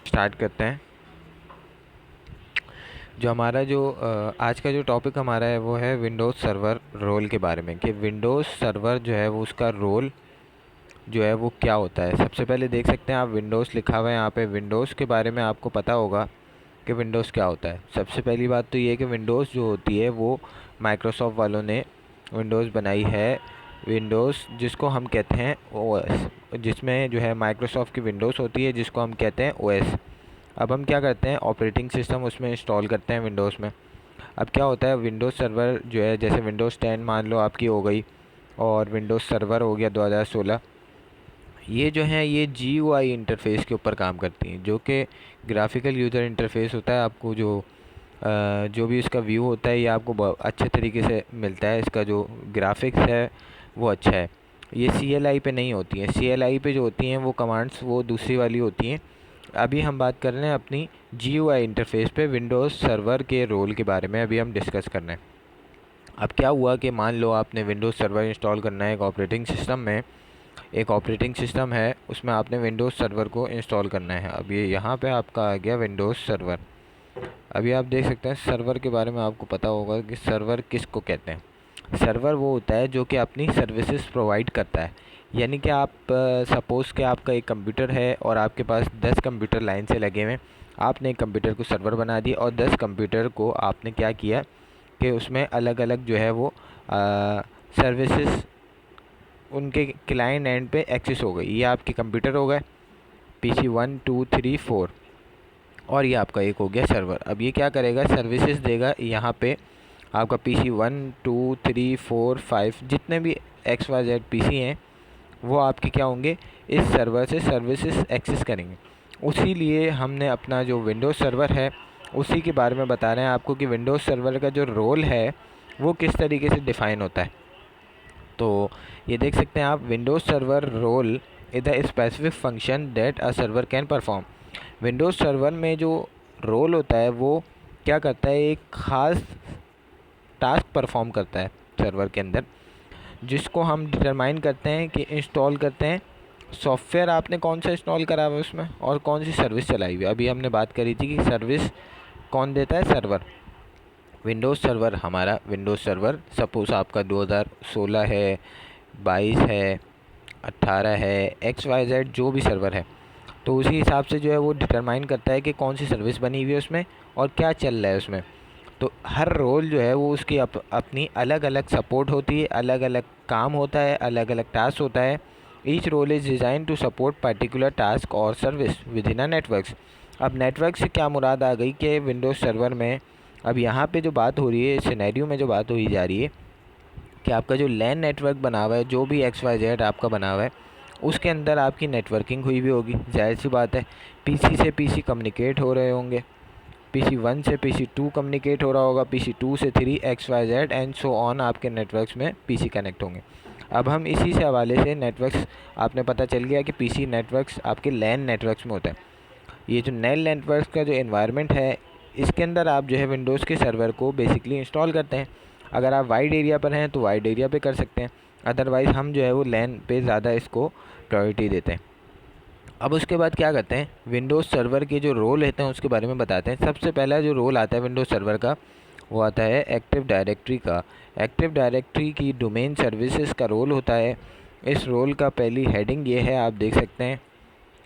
Start करते हैं। जो हमारा आज का जो टॉपिक हमारा है वो है विंडोज़ सर्वर रोल के बारे में, कि विंडोज़ सर्वर जो है वो उसका रोल जो है वो क्या होता है। सबसे पहले देख सकते हैं आप विंडोज़ लिखा हुआ है यहाँ पे। विंडोज़ के बारे में आपको पता होगा कि विंडोज़ क्या होता है। सबसे पहली बात तो ये है कि विंडोज़ जो होती है वो माइक्रोसॉफ्ट वालों ने विंडोज़ बनाई है। विंडोज़ जिसको हम कहते हैं ओएस, जिसमें जो है माइक्रोसॉफ्ट की विंडोज़ होती है जिसको हम कहते हैं ओएस। अब हम क्या करते हैं, ऑपरेटिंग सिस्टम उसमें इंस्टॉल करते हैं विंडोज़ में। अब क्या होता है, विंडोज़ सर्वर जो है, जैसे विंडोज़ 10 मान लो आपकी हो गई और विंडोज़ सर्वर हो गया 2016, ये जो है ये GUI इंटरफेस के ऊपर काम करती हैं, जो कि ग्राफिकल यूज़र इंटरफेस होता है। आपको जो भी इसका व्यू होता है ये आपको अच्छे तरीके से मिलता है। इसका जो ग्राफिक्स है वो अच्छा है। ये CLI पे नहीं होती हैं। CLI पे जो होती हैं वो कमांड्स वो दूसरी वाली होती हैं। अभी हम बात कर रहे हैं अपनी GUI इंटरफेस पे विंडोज़ सर्वर के रोल के बारे में अभी हम डिस्कस करना है। अब क्या हुआ कि मान लो आपने विंडोज़ सर्वर इंस्टॉल करना है एक ऑपरेटिंग सिस्टम में। एक ऑपरेटिंग सिस्टम है, उसमें आपने विंडोज़ सर्वर को इंस्टॉल करना है। अब ये यहाँ पे आपका आ गया विंडोज़ सर्वर। अभी आप देख सकते हैं सर्वर के बारे में आपको पता होगा कि सर्वर किसको कहते हैं। सर्वर वो होता है जो कि अपनी सर्विसेज प्रोवाइड करता है। यानी कि आप सपोज़ कि आपका एक कंप्यूटर है और आपके पास 10 कंप्यूटर लाइन से लगे हुए हैं। आपने एक कंप्यूटर को सर्वर बना दिया और 10 कंप्यूटर को आपने क्या किया कि उसमें अलग अलग जो है वो सर्विसेज उनके क्लाइंट एंड पे एक्सेस हो गई। ये आपके कंप्यूटर हो गए PC 1 2 3 4, और ये आपका एक हो गया सर्वर। अब ये क्या करेगा, सर्विसेज देगा यहाँ पे। आपका PC 1 2 3 4 5 जितने भी XYZ PC हैं वो आपके क्या होंगे, इस सर्वर से सर्विसेज एक्सेस करेंगे। उसी लिए हमने अपना जो विंडोज़ सर्वर है उसी के बारे में बता रहे हैं आपको कि विंडोज़ सर्वर का जो रोल है वो किस तरीके से डिफ़ाइन होता है। तो ये देख सकते हैं आप, Windows server role is the specific function that a server can perform. Windows server में जो रोल होता है वो क्या करता है, एक ख़ास टास्क परफॉर्म करता है सर्वर के अंदर, जिसको हम डिटरमाइन करते हैं कि इंस्टॉल करते हैं सॉफ्टवेयर आपने कौन सा इंस्टॉल करा हुआ है उसमें और कौन सी सर्विस चलाई हुई है। अभी हमने बात करी थी कि सर्विस कौन देता है, सर्वर। विंडोज़ सर्वर, हमारा विंडोज़ सर्वर सपोज़ आपका 2016 है, 22 है, 18 है, XYZ जो भी सर्वर है, तो उसी हिसाब से जो है वो डिटरमाइन करता है कि कौन सी सर्विस बनी हुई है उसमें और क्या चल रहा है उसमें। तो हर रोल जो है वो उसकी अपनी अलग अलग सपोर्ट होती है, अलग अलग काम होता है, अलग अलग टास्क होता है। Each role is design to support particular task और service within a networks. अब नेटवर्क से क्या मुराद आ गई कि विंडोज़ सर्वर में अब यहाँ पे जो बात हो रही है, सिनेरियो में जो बात हुई जा रही है कि आपका जो लैन नेटवर्क बना हुआ है, जो भी XYZ आपका बना हुआ है, उसके अंदर आपकी नेटवर्किंग हुई भी होगी। जाहिर सी बात है, PC से PC कम्युनिकेट हो रहे होंगे, PC 1 से PC 2 कम्युनिकेट हो रहा होगा, PC 2 से 3 XYZ एंड सो ऑन आपके नेटवर्क्स में PC कनेक्ट होंगे। अब हम इसी से हवाले से नेटवर्क्स, आपने पता चल गया कि PC नेटवर्क्स आपके लैन नेटवर्क्स में होता है। ये जो लैन नेटवर्क्स का जो एनवायरनमेंट है, इसके अंदर आप जो है विंडोज़ के सर्वर को बेसिकली इंस्टॉल करते हैं। अगर आप वाइड एरिया पर हैं तो वाइड एरिया पे कर सकते हैं, अदरवाइज़ हम जो है वो लैन पे ज़्यादा इसको प्रायोरिटी देते हैं। अब उसके बाद क्या करते हैं, विंडोज़ सर्वर के जो रोल रहते हैं उसके बारे में बताते हैं। सबसे पहला जो रोल आता है विंडोज़ सर्वर का वो आता है एक्टिव डायरेक्टरी का। एक्टिव डायरेक्टरी की डोमेन सर्विसेज का रोल होता है। इस रोल का पहली हेडिंग ये है, आप देख सकते हैं,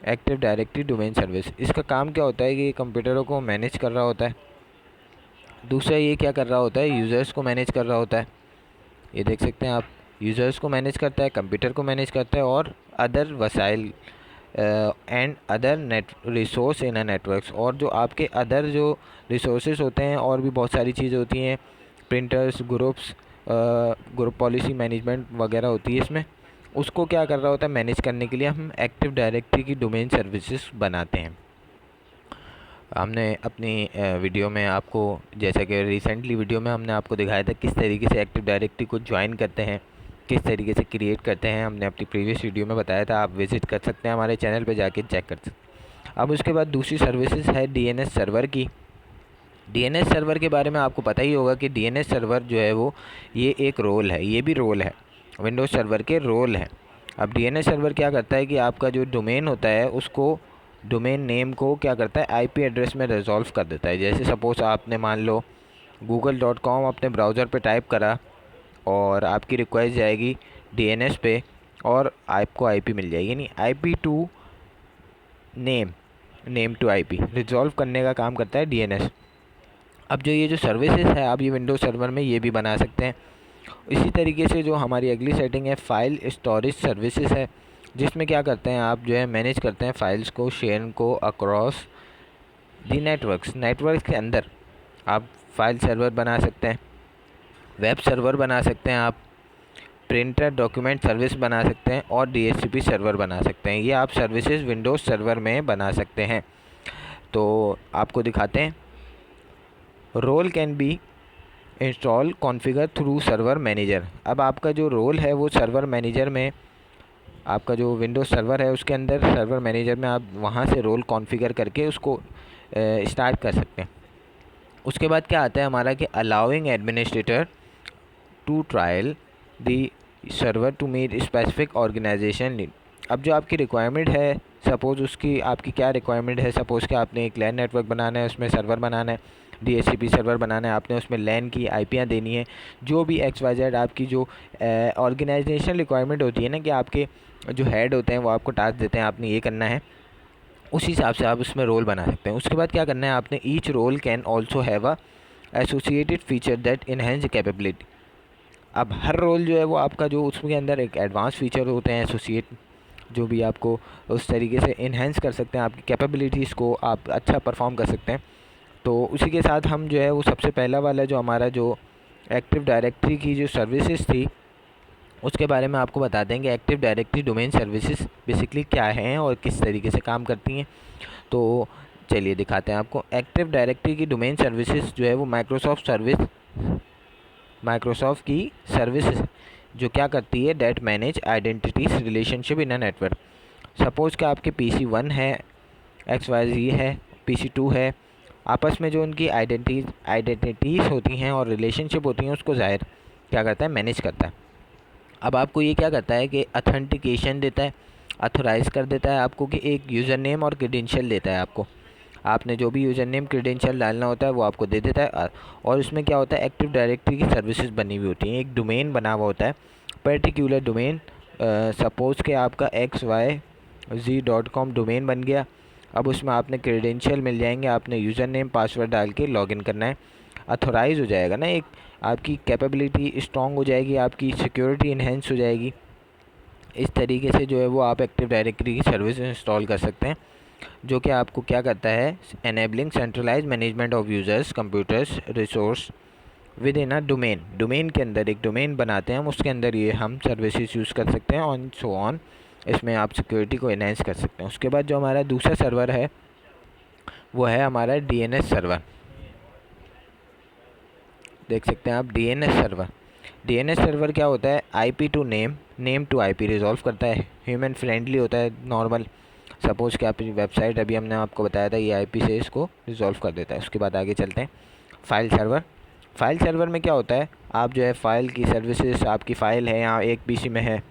एक्टिव डायरेक्टरी डोमेन सर्विस। इसका काम क्या होता है कि ये कंप्यूटरों को मैनेज कर रहा होता है। दूसरा ये क्या कर रहा होता है, यूज़र्स को मैनेज कर रहा होता है। ये देख सकते हैं आप, यूज़र्स को मैनेज करता है, कंप्यूटर को मैनेज करता है और अदर वसाइल and other net resource in a networks. और जो आपके अदर जो रिसोर्सेज होते हैं और भी बहुत सारी चीज़ें होती हैं, printers, groups, group policy management वगैरह होती है इसमें, उसको क्या कर रहा होता है, मैनेज करने के लिए हम एक्टिव डायरेक्टरी की डोमेन सर्विसेज बनाते हैं। हमने अपनी वीडियो में आपको, जैसा कि रिसेंटली वीडियो में हमने आपको दिखाया था किस तरीके से एक्टिव डायरेक्टरी को ज्वाइन करते हैं, किस तरीके से क्रिएट करते हैं, हमने अपनी प्रीवियस वीडियो में बताया था। आप विज़िट कर सकते हैं, हमारे चैनल पे जाके चेक कर सकते हैं। अब उसके बाद दूसरी सर्विसेज है DNS सर्वर की। DNS सर्वर के बारे में आपको पता ही होगा कि DNS सर्वर जो है वो ये एक रोल है, ये भी रोल है, विंडोज़ सर्वर के रोल है। अब DNS सर्वर क्या करता है कि आपका जो डोमेन होता है उसको डोमेन नेम को क्या करता है, आईपी एड्रेस में रिजॉल्व कर देता है। जैसे सपोज आपने मान लो google.com अपने ब्राउज़र पे टाइप करा और आपकी रिक्वेस्ट जाएगी डीएनएस पे और आपको आईपी मिल जाएगी, यानी IP to name to IP resolve करने का काम करता है डीएनएस। अब जो ये जो सर्विसेज है आप ये विंडोज़ सर्वर में ये भी बना सकते हैं। इसी तरीके से जो हमारी अगली सेटिंग है फाइल स्टोरेज सर्विसेज है, जिसमें क्या करते हैं आप जो है मैनेज करते हैं फाइल्स को, शेयर को अक्रॉस दी नेटवर्क्स के अंदर आप फाइल सर्वर बना सकते हैं, वेब सर्वर बना सकते हैं, आप प्रिंटर डॉक्यूमेंट सर्विस बना सकते हैं और डीएचसीपी सर्वर बना सकते हैं। ये आप सर्विसेज विंडोज़ सर्वर में बना सकते हैं। तो आपको दिखाते हैं। Role can be install configure through server manager. अब आपका जो रोल है वो सर्वर मैनेजर में, आपका जो विंडोज़ सर्वर है उसके अंदर सर्वर मैनेजर में आप वहाँ से रोल कॉन्फ़िगर करके उसको स्टार्ट कर सकते हैं। उसके बाद क्या आता है हमारा कि allowing administrator to tailor the server to meet specific organization need. अब जो आपकी रिक्वायरमेंट है, सपोज़ उसकी आपकी क्या रिक्वायरमेंट है, सपोज़ कि आपने एक लैन नेटवर्क बनाना है, उसमें सर्वर बनाना है, डीएचसीपी सर्वर बनाना है, आपने उसमें लैन की आईपियाँ देनी है, जो भी XYZ आपकी जो ऑर्गेनाइजेशन रिक्वायरमेंट होती है ना, कि आपके जो हेड होते हैं वो आपको टास्क देते हैं आपने ये करना है, उस हिसाब से आप उसमें रोल बना सकते हैं। उसके बाद क्या करना है आपने, each role can also have a associated feature that enhance capability. अब हर रोल जो है वो आपका जो उसके अंदर एक एडवांस फीचर होते हैं एसोसिएट, जो भी आपको उस तरीके से इन्हेंस कर सकते हैं, आपकी कैपेबिलिटीज़ को आप अच्छा परफॉर्म कर सकते हैं। तो उसी के साथ हम जो है वो सबसे पहला वाला जो हमारा जो एक्टिव डायरेक्टरी की जो सर्विसेज थी उसके बारे में आपको बता देंगे। Active directory domain services basically क्या हैं और किस तरीके से काम करती हैं। तो चलिए दिखाते हैं आपको। एक्टिव डायरेक्टरी की डोमेन सर्विसेज जो है वो माइक्रोसॉफ्ट की सर्विसेज जो क्या करती है, that manage identities relationship in a network. Suppose कि आपके PC1 है, XYZ है, PC2 है, आपस में जो उनकी आइडेंटिटीज़ होती हैं और रिलेशनशिप होती हैं उसको ज़ाहिर क्या करता है, मैनेज करता है। अब आपको ये क्या करता है कि अथेंटिकेशन देता है, अथोराइज़ कर देता है आपको कि एक यूज़र नेम और क्रेडेंशियल देता है आपको। आपने जो भी यूज़र नेम क्रेडेंशियल डालना होता है वो आपको दे देता है। और उसमें क्या होता है, एक्टिव डायरेक्टरी की सर्विसेज बनी हुई होती हैं, एक डोमेन बना हुआ होता है, पर्टिकुलर डोमेन। सपोज़ कि आपका XYZ.com डोमेन बन गया। अब उसमें आपने क्रेडेंशियल मिल जाएंगे, आपने यूज़र नेम पासवर्ड डाल के लॉगिन करना है, अथोराइज़ हो जाएगा ना, एक आपकी कैपेबिलिटी स्ट्रॉन्ग हो जाएगी, आपकी सिक्योरिटी इन्हेंस हो जाएगी। इस तरीके से जो है वो आप एक्टिव डायरेक्टरी की सर्विस इंस्टॉल कर सकते हैं, जो कि आपको क्या करता है, enabling centralize management of users computers resource within a domain के अंदर एक डोमेन बनाते हैं हम, उसके अंदर ये हम सर्विसेज यूज़ कर सकते हैं ऑन सो ऑन। इसमें आप सिक्योरिटी को इन्हेंस कर सकते हैं। उसके बाद जो हमारा दूसरा सर्वर है वो है हमारा डीएनएस सर्वर। देख सकते हैं आप डीएनएस सर्वर क्या होता है, IP to name to IP resolve करता है, ह्यूमन फ्रेंडली होता है, नॉर्मल। सपोज़ कि आपकी वेबसाइट अभी हमने आपको बताया था ये आईपी से इसको रिजॉल्व कर देता है। उसके बाद आगे चलते हैं। फाइल सर्वर में क्या होता है, आप जो है फ़ाइल की सर्विसेज, आपकी फ़ाइल है यहाँ एक पीसी में है,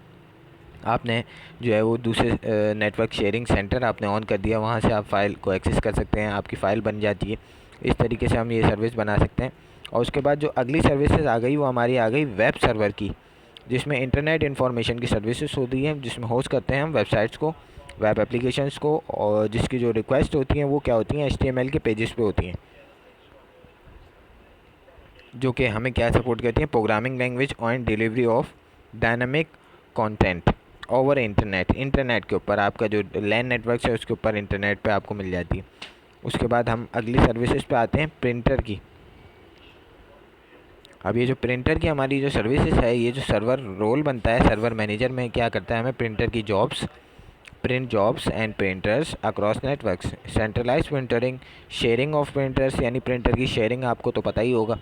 आपने जो है वो दूसरे नेटवर्क शेयरिंग सेंटर आपने ऑन कर दिया, वहाँ से आप फ़ाइल को एक्सेस कर सकते हैं, आपकी फ़ाइल बन जाती है। इस तरीके से हम ये सर्विस बना सकते हैं। और उसके बाद जो अगली सर्विसेज आ गई वो हमारी आ गई वेब सर्वर की, जिसमें इंटरनेट इन्फॉर्मेशन की सर्विसेज होती हैं, जिसमें होस्ट करते हैं हम वेबसाइट्स को, वेब एप्लीकेशंस को, और जिसकी जो रिक्वेस्ट होती हैं वो क्या होती हैं, HTML के पेजेस पे होती हैं, जो कि हमें क्या सपोर्ट करती हैं, programming language and delivery of dynamic content over internet के ऊपर, आपका जो लैन नेटवर्क है उसके ऊपर इंटरनेट पे आपको मिल जाती है। उसके बाद हम अगली सर्विसेज पे आते हैं, प्रिंटर की। अब ये जो प्रिंटर की हमारी जो सर्विसेज है, ये जो सर्वर रोल बनता है सर्वर मैनेजर में, क्या करता है, हमें प्रिंटर की print jobs and printers across networks, centralise printing, sharing of printers, यानी प्रिंटर की शेयरिंग आपको तो पता ही होगा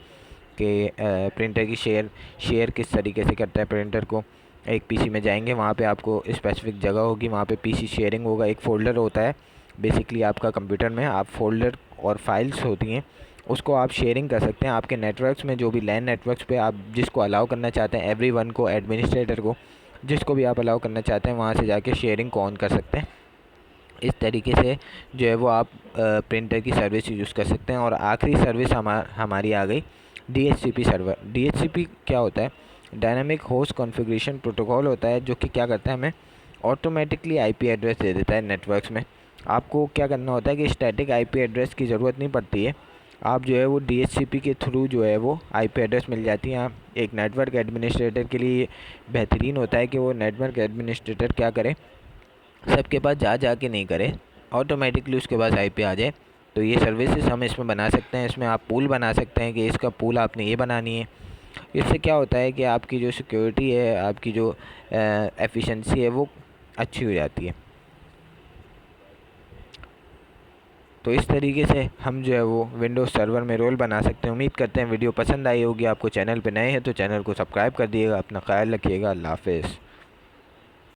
कि प्रिंटर की शेयर किस तरीके से करता है। प्रिंटर को एक पीसी में जाएंगे, वहाँ पे आपको स्पेसिफिक जगह होगी, वहाँ पे पीसी शेयरिंग होगा, एक फ़ोल्डर होता है बेसिकली आपका कंप्यूटर में, आप फोल्डर और फाइल्स होती हैं उसको आप शेयरिंग कर सकते हैं आपके नेटवर्क्स में, जो भी लैन नेटवर्क्स पे आप जिसको अलाउ करना चाहते हैं, एवरीवन को, एडमिनिस्ट्रेटर को, जिसको भी आप अलाउ करना चाहते हैं, वहाँ से जाके शेयरिंग को ऑन कर सकते हैं। इस तरीके से जो है वो आप प्रिंटर की सर्विस यूज़ कर सकते हैं। और आखिरी सर्विस हमारी आ गई DHCP सर्वर। DHCP क्या होता है? डायनामिक होस्ट कॉन्फ़िगरेशन प्रोटोकॉल होता है, जो कि क्या करता है, हमें ऑटोमेटिकली IP एड्रेस दे देता है नेटवर्क्स में। आपको क्या करना होता है कि स्टैटिक IP एड्रेस की ज़रूरत नहीं पड़ती है। आप जो है वो DHCP के थ्रू जो है वो IP एड्रेस मिल जाती है। एक नेटवर्क एडमिनिस्ट्रेटर के लिए बेहतरीन होता है कि वो नेटवर्क एडमिनिस्ट्रेटर क्या करे, सबके पास जा के नहीं करे, ऑटोमेटिकली उसके पास IP आ जाए। तो ये सर्विसेज हम इसमें बना सकते हैं। इसमें आप पूल बना सकते हैं कि इसका पूल आपने ये बनानी है। इससे क्या होता है कि आपकी जो सिक्योरिटी है, आपकी जो एफिशिएंसी है, वो अच्छी हो जाती है। तो इस तरीके से हम जो है वो विंडोज़ सर्वर में रोल बना सकते हैं। उम्मीद करते हैं वीडियो पसंद आई होगी आपको। चैनल पे नए हैं तो चैनल को सब्सक्राइब कर दिएगा। अपना ख्याल रखिएगा। अल्लाह हाफ़िज़।